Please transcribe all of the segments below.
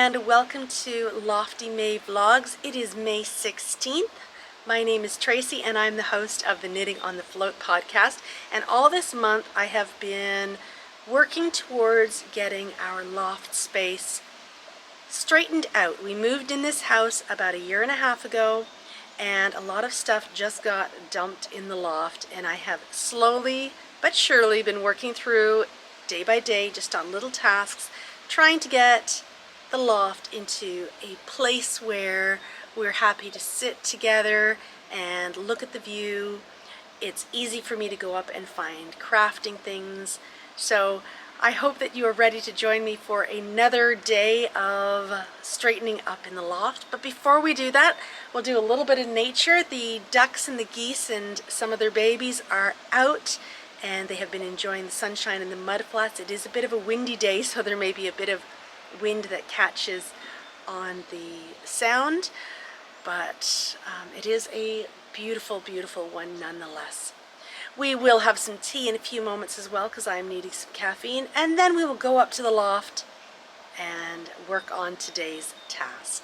and welcome to Lofty May Vlogs. It is May 16th. My name is Tracy and I'm the host of the Knitting on the Float podcast. And all this month I have been working towards getting our loft space straightened out. We moved in this house about a year and a half ago and a lot of stuff just got dumped in the loft, and I have slowly but surely been working through day by day just on little tasks, trying to get the loft into a place where we're happy to sit together and look at the view. It's easy for me to go up and find crafting things. So I hope that you are ready to join me for another day of straightening up in the loft. But before we do that, we'll do a little bit of nature. The ducks and the geese and some of their babies are out and they have been enjoying the sunshine and the mud flats. It is a bit of a windy day, so there may be a bit of wind that catches on the sound, but it is a beautiful, beautiful one nonetheless. We will have some tea in a few moments as well because I'm needing some caffeine, and then we will go up to the loft and work on today's task.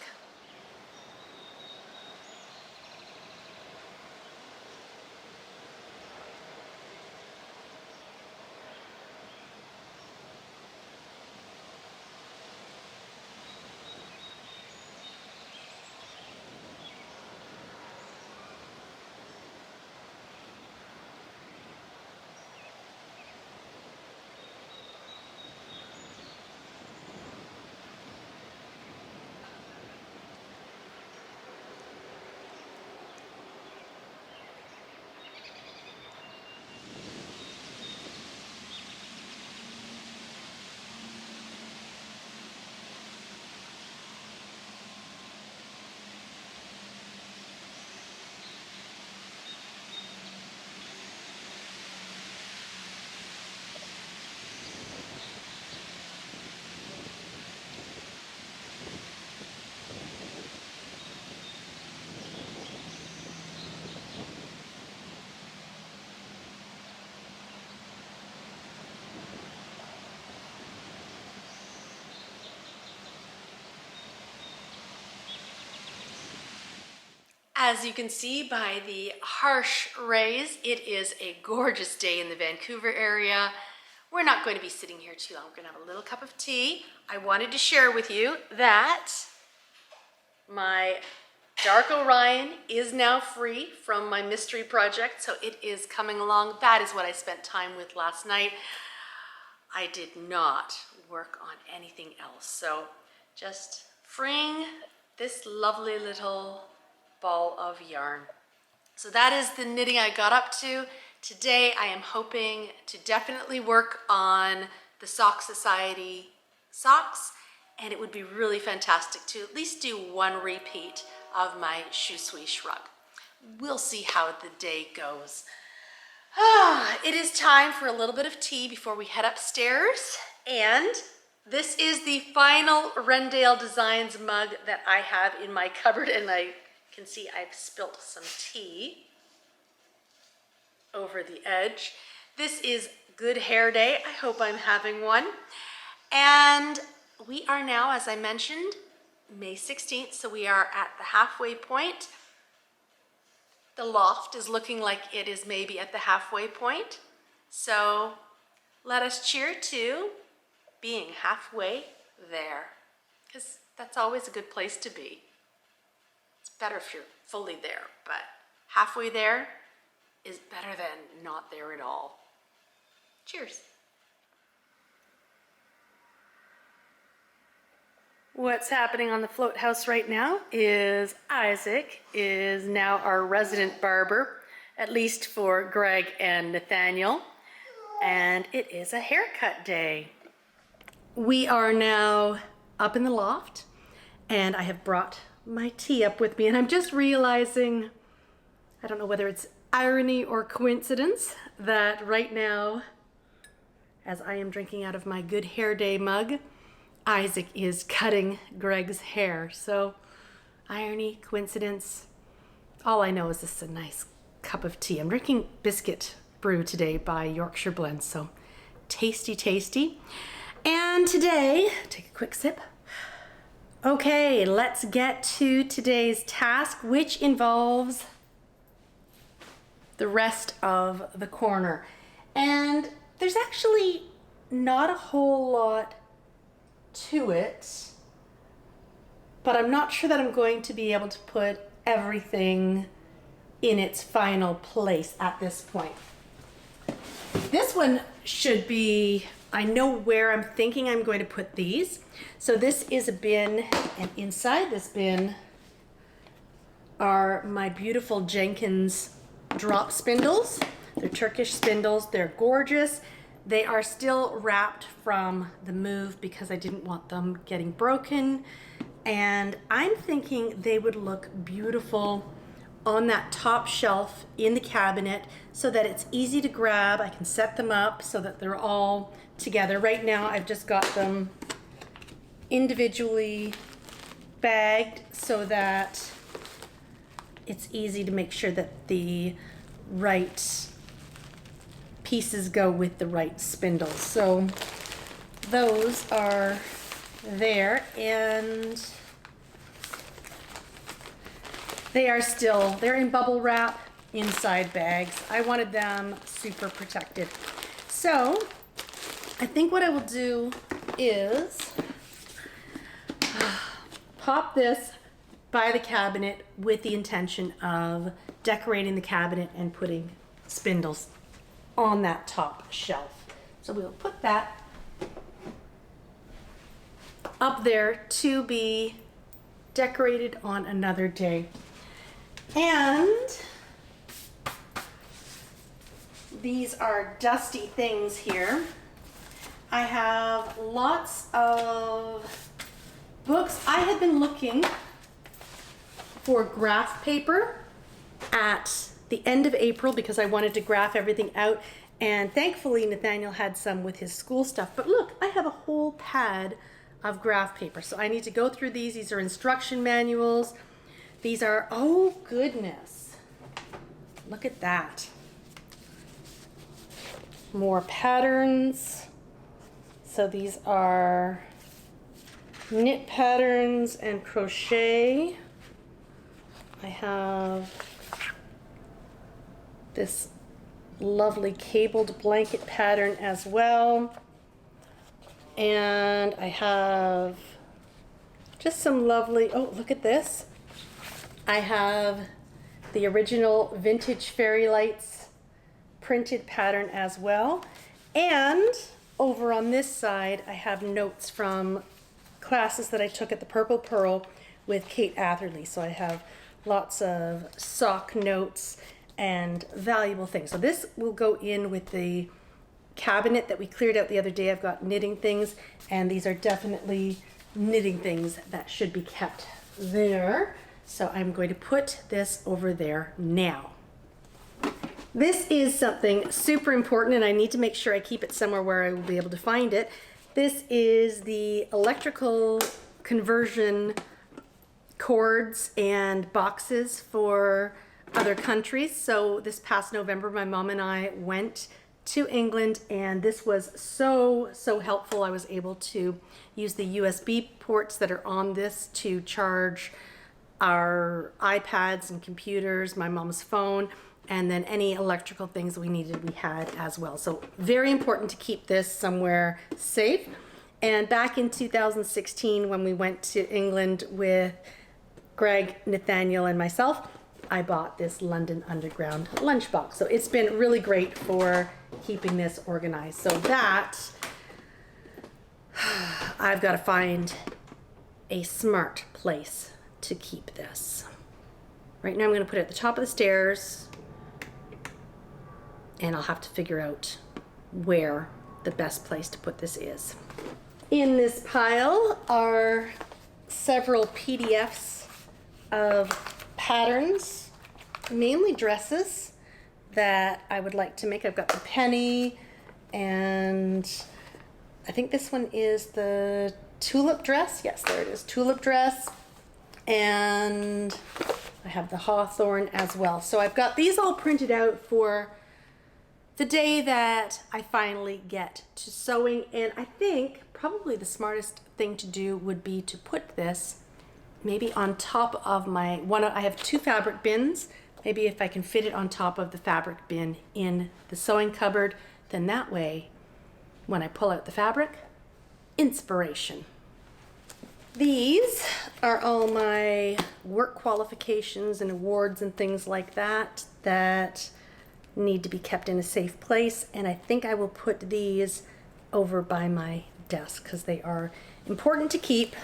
As you can see by the harsh rays, it is a gorgeous day in the Vancouver area. We're not going to be sitting here too long. We're going to have a little cup of tea. I wanted to share with you that my Dark Orion is now free from my mystery project, so it is coming along. That is what I spent time with last night. I did not work on anything else, so just freeing this lovely little ball of yarn. So that is the knitting I got up to. Today I am hoping to definitely work on the Sock Society socks, and it would be really fantastic to at least do one repeat of my Shu Sui Shrug. We'll see how the day goes. It is time for a little bit of tea before we head upstairs, and this is the final Rendale Designs mug that I have in my cupboard, and I can see I've spilt some tea over the edge. This is Good Hair Day. I hope I'm having one. And we are now, as I mentioned, May 16th, so we are at the halfway point. The loft is looking like it is maybe at the halfway point. So let us cheer to being halfway there, because that's always a good place to be. Better if you're fully there, but halfway there is better than not there at all. Cheers. What's happening on the float house right now is Isaac is now our resident barber, at least for Greg and Nathaniel, and it is a haircut day. We are now up in the loft, and I have brought my tea up with me, and I'm just realizing, I don't know whether it's irony or coincidence, that right now, as I am drinking out of my Good Hair Day mug, Isaac is cutting Greg's hair. So irony, coincidence, all I know is this is a nice cup of tea. I'm drinking Biscuit Brew today by Yorkshire Blends, so tasty, tasty. And today, take a quick sip. Okay, let's get to today's task, which involves the rest of the corner. And there's actually not a whole lot to it, but I'm not sure that I'm going to be able to put everything in its final place at this point. This one should be, I know where I'm thinking I'm going to put these. So this is a bin, and inside this bin are my beautiful Jenkins drop spindles. They're Turkish spindles. They're gorgeous. They are still wrapped from the move because I didn't want them getting broken. And I'm thinking they would look beautiful on that top shelf in the cabinet so that it's easy to grab. I can set them up so that they're all together. Right now I've just got them individually bagged so that it's easy to make sure that the right pieces go with the right spindles. So those are there, and they're in bubble wrap inside bags. I wanted them super protected. So I think what I will do is pop this by the cabinet with the intention of decorating the cabinet and putting spindles on that top shelf. So we'll put that up there to be decorated on another day. And these are dusty things here. I have lots of books. I had been looking for graph paper at the end of April because I wanted to graph everything out, and thankfully Nathaniel had some with his school stuff. But look, I have a whole pad of graph paper, so I need to go through these. These are instruction manuals. These are, oh goodness, look at that. More patterns. So these are knit patterns and crochet. I have this lovely cabled blanket pattern as well. And I have just some lovely, oh, look at this. I have the original vintage fairy lights printed pattern as well. And over on this side, I have notes from classes that I took at the Purple Pearl with Kate Atherley. So I have lots of sock notes and valuable things. So this will go in with the cabinet that we cleared out the other day. I've got knitting things, and these are definitely knitting things that should be kept there. So I'm going to put this over there now. This is something super important, and I need to make sure I keep it somewhere where I will be able to find it. This is the electrical conversion cords and boxes for other countries. So this past November, my mom and I went to England, and this was so helpful. I was able to use the USB ports that are on this to charge our iPads and computers, my mom's phone, and then any electrical things we needed we had as well. So very important to keep this somewhere safe. And back in 2016, when we went to England with Greg, Nathaniel, and myself, I bought this London Underground lunchbox. So it's been really great for keeping this organized. So that, I've got to find a smart place to keep this. Right now I'm going to put it at the top of the stairs, and I'll have to figure out where the best place to put this is. In this pile are several PDFs of patterns, mainly dresses that I would like to make. I've got the penny, and I think this one is the tulip dress. Yes, there it is, tulip dress. And I have the hawthorn as well. So I've got these all printed out for the day that I finally get to sewing. And I think probably the smartest thing to do would be to put this maybe on top of my I have 2 fabric bins. Maybe if I can fit it on top of the fabric bin in the sewing cupboard, then that way, when I pull out the fabric, inspiration. These are all my work qualifications and awards and things like that that need to be kept in a safe place. And I think I will put these over by my desk because they are important to keep,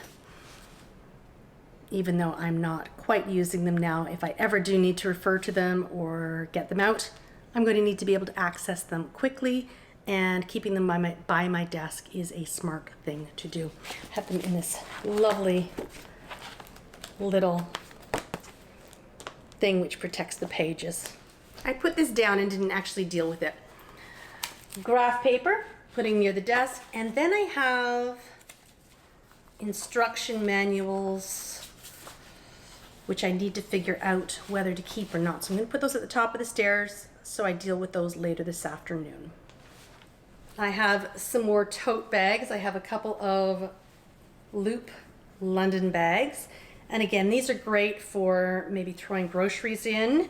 even though I'm not quite using them now. If I ever do need to refer to them or get them out, I'm going to need to be able to access them quickly, and keeping them by my desk is a smart thing to do. I have them in this lovely little thing which protects the pages. I put this down and didn't actually deal with it. Graph paper, putting near the desk, and then I have instruction manuals which I need to figure out whether to keep or not. So I'm going to put those at the top of the stairs so I deal with those later this afternoon. I have some more tote bags. I have a couple of Loop London bags. And again, these are great for maybe throwing groceries in.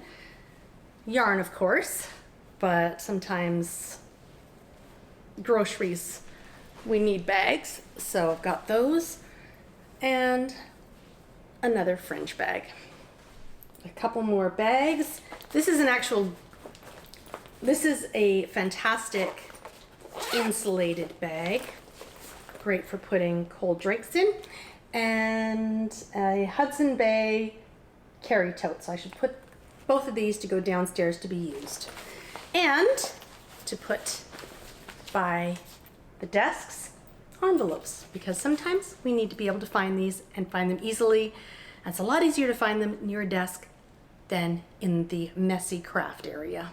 Yarn, of course, but sometimes groceries, we need bags. So I've got those. And another fringe bag. A couple more bags. This is a fantastic insulated bag. Great for putting cold drinks in. And a Hudson Bay carry tote. So I should put both of these to go downstairs to be used. And to put by the desks, envelopes, because sometimes we need to be able to find these and find them easily. And it's a lot easier to find them near a desk than in the messy craft area.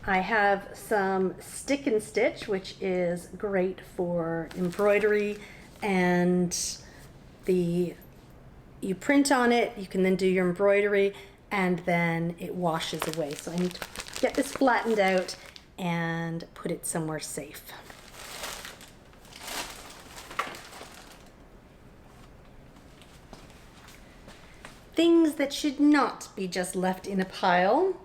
I have some stick and stitch, which is great for embroidery, and you print on it, you can then do your embroidery, and then it washes away. So I need to get this flattened out and put it somewhere safe. Things that should not be just left in a pile.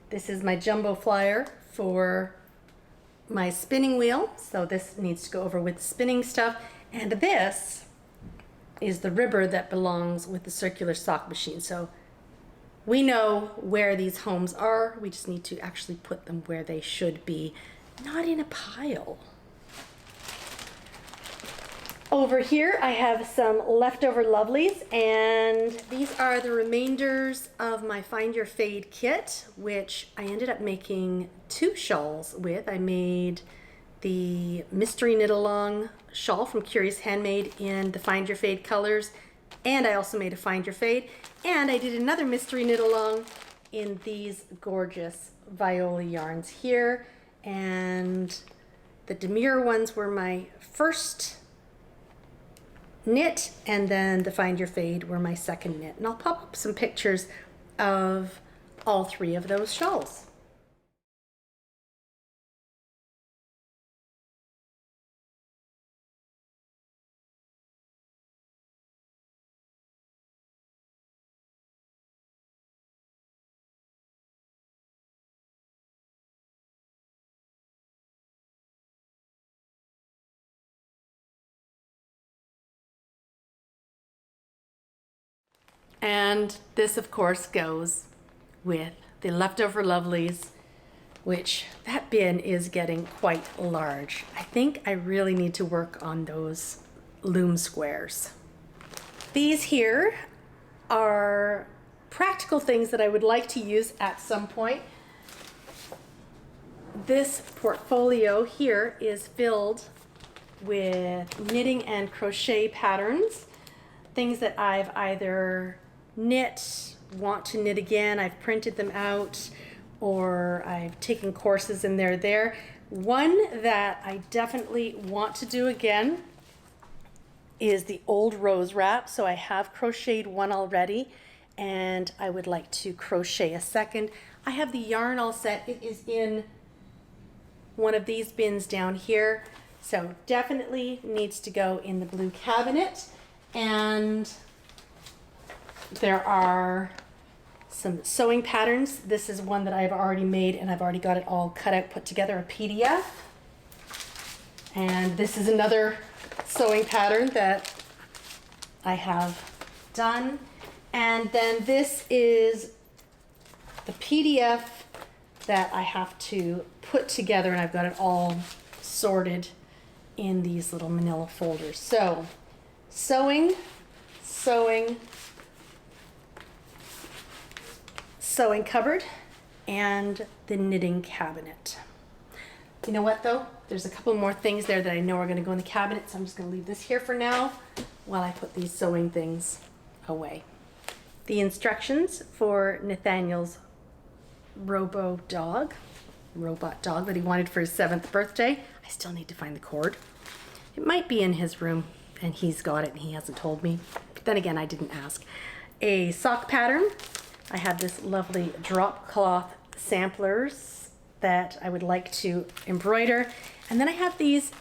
This is my jumbo flyer for my spinning wheel. So this needs to go over with spinning stuff. And this is the ribber that belongs with the circular sock machine. So we know where these homes are. We just need to actually put them where they should be, not in a pile. Over here I have some leftover lovelies, and these are the remainders of my Find Your Fade kit, which I ended up making 2 shawls with. I made the Mystery Knit Along shawl from Curious Handmade in the Find Your Fade colors, and I also made a Find Your Fade, and I did another Mystery Knit Along in these gorgeous Viola yarns here, and the Demure ones were my first knit, and then the Find Your Fade were my second knit. And I'll pop up some pictures of all 3 of those shawls. And this, of course, goes with the leftover lovelies, which that bin is getting quite large. I think I really need to work on those loom squares. These here are practical things that I would like to use at some point. This portfolio here is filled with knitting and crochet patterns, things that I've either knit, want to knit again, I've printed them out, or I've taken courses in there. One that I definitely want to do again is the old rose wrap. So I have crocheted one already, and I would like to crochet a second. I have the yarn all set. It is in one of these bins down here. So definitely needs to go in the blue cabinet. And there are some sewing patterns. This is one that I've already made and I've already got it all cut out, put together, a PDF. And this is another sewing pattern that I have done. And then this is the PDF that I have to put together, and I've got it all sorted in these little manila folders. So sewing, sewing, sewing cupboard, and the knitting cabinet. You know what though? There's a couple more things there that I know are going to go in the cabinet, so I'm just going to leave this here for now while I put these sewing things away. The instructions for Nathaniel's robot dog that he wanted for his 7th birthday. I still need to find the cord. It might be in his room and he's got it and he hasn't told me. But then again, I didn't ask. A sock pattern. I have this lovely drop cloth samplers that I would like to embroider. And then I have these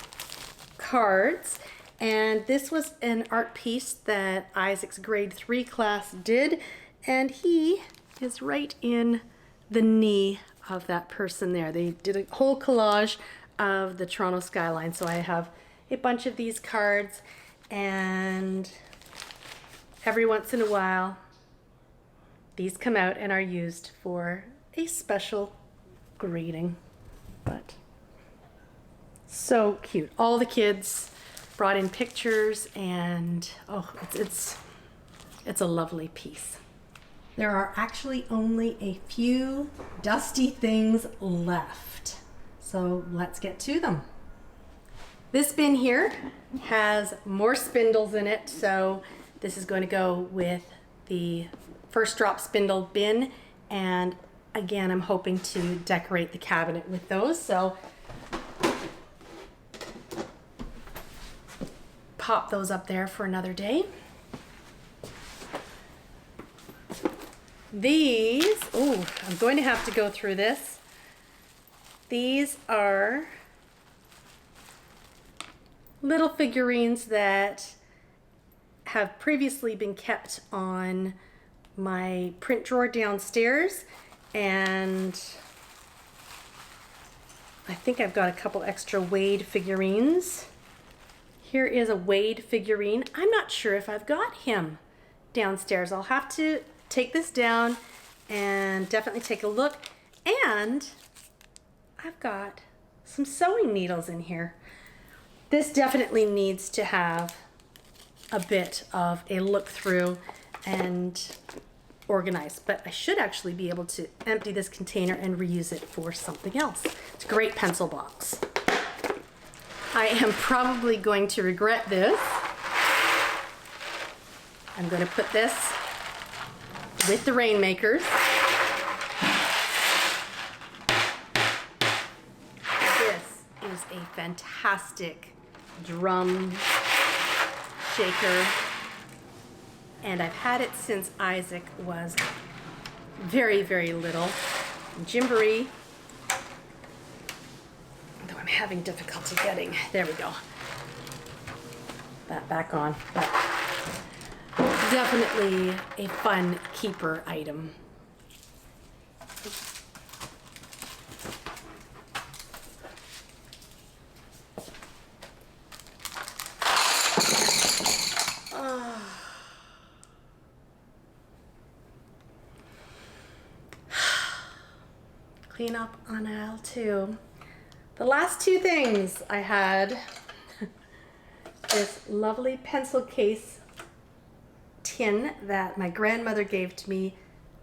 cards, and this was an art piece that Isaac's grade 3 class did, and he is right in the knee of that person there. They did a whole collage of the Toronto skyline. So I have a bunch of these cards, and every once in a while these come out and are used for a special greeting. But so cute. All the kids brought in pictures, and oh, it's a lovely piece. There are actually only a few dusty things left, so let's get to them. This bin here has more spindles in it, so this is going to go with the first drop spindle bin, and again, I'm hoping to decorate the cabinet with those, so pop those up there for another day. These, oh, I'm going to have to go through this. These are little figurines that have previously been kept on my print drawer downstairs, and I think I've got a couple extra Wade figurines. Here is a Wade figurine. I'm not sure if I've got him downstairs. I'll have to take this down and definitely take a look. And I've got some sewing needles in here. This definitely needs to have a bit of a look through and organize, but I should actually be able to empty this container and reuse it for something else. It's a great pencil box. I am probably going to regret this. I'm going to put this with the Rainmakers. This is a fantastic drum shaker, and I've had it since Isaac was very, very little. Gymboree, though I'm having difficulty getting, there we go, that back on. But definitely a fun keeper item. Clean up on aisle 2. The last 2 things I had this lovely pencil case tin that my grandmother gave to me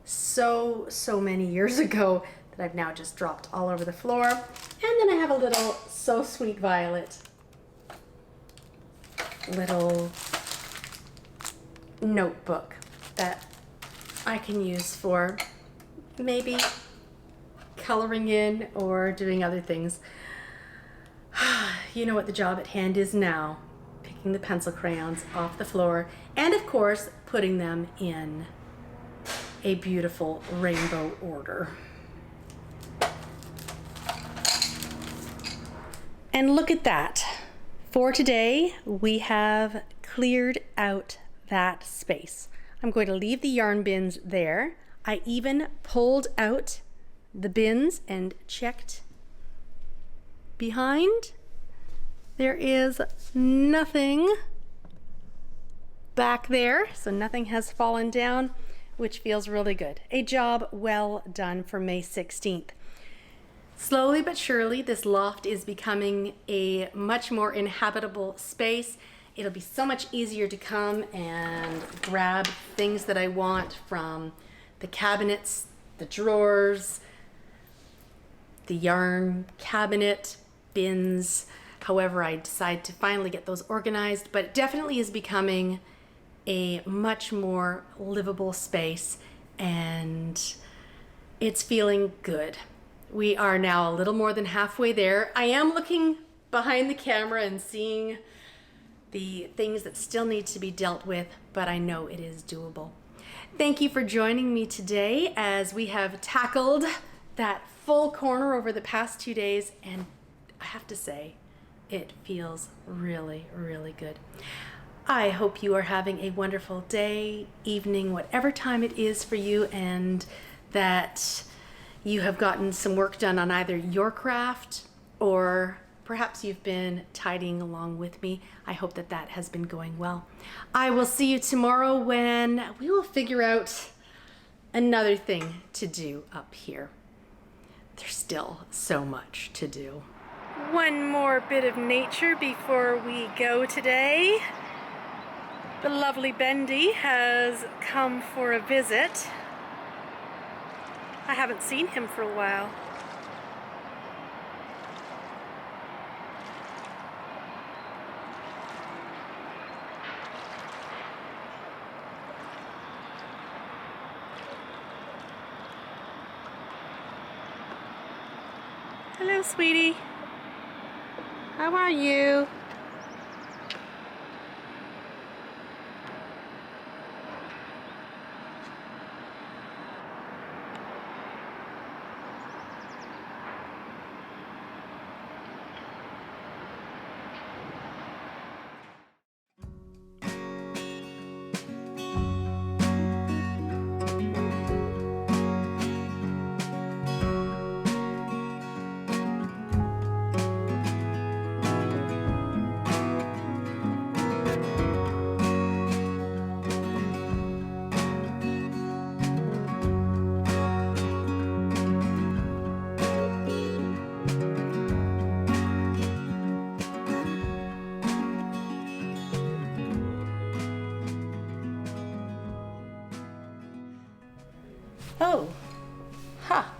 so many years ago that I've now just dropped all over the floor. And then I have a little So Sweet Violet little notebook that I can use for maybe coloring in or doing other things. You know what the job at hand is now. Picking the pencil crayons off the floor, and of course putting them in a beautiful rainbow order. And look at that. For today, we have cleared out that space. I'm going to leave the yarn bins there. I even pulled out the bins and checked behind. There is nothing back there, so nothing has fallen down, which feels really good. A job well done for May 16th. Slowly but surely, this loft is becoming a much more inhabitable space. It'll be so much easier to come and grab things that I want from the cabinets, the drawers, the yarn cabinet, bins, however I decide to finally get those organized. But it definitely is becoming a much more livable space, and it's feeling good. We are now a little more than halfway there. I am looking behind the camera and seeing the things that still need to be dealt with, but I know it is doable. Thank you for joining me today as we have tackled that full corner over the past 2 days, and I have to say, it feels really, really good. I hope you are having a wonderful day, evening, whatever time it is for you, and that you have gotten some work done on either your craft or perhaps you've been tidying along with me. I hope that that has been going well. I will see you tomorrow when we will figure out another thing to do up here. There's still so much to do. One more bit of nature before we go today. The lovely Bendy has come for a visit. I haven't seen him for a while. Hello, sweetie. How are you? Oh, ha.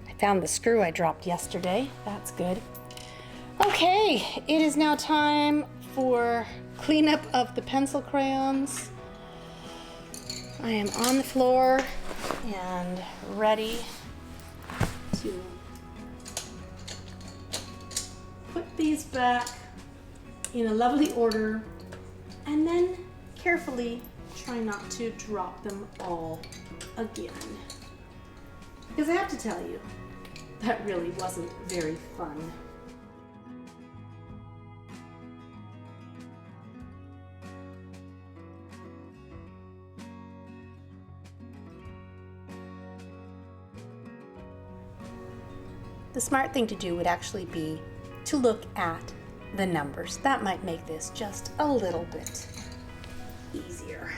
I found the screw I dropped yesterday. That's good. Okay, it is now time for cleanup of the pencil crayons. I am on the floor and ready to put these back in a lovely order and then carefully try not to drop them all again. Because I have to tell you, that really wasn't very fun. The smart thing to do would actually be to look at the numbers. That might make this just a little bit easier.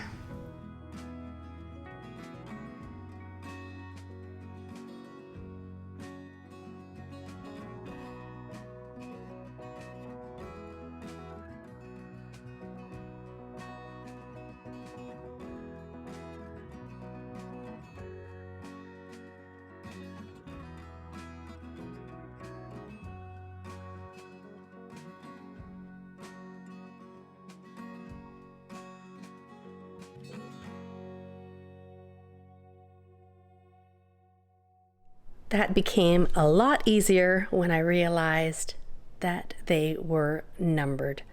That became a lot easier when I realized that they were numbered.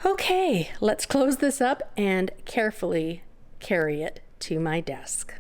Okay, let's close this up and carefully carry it to my desk.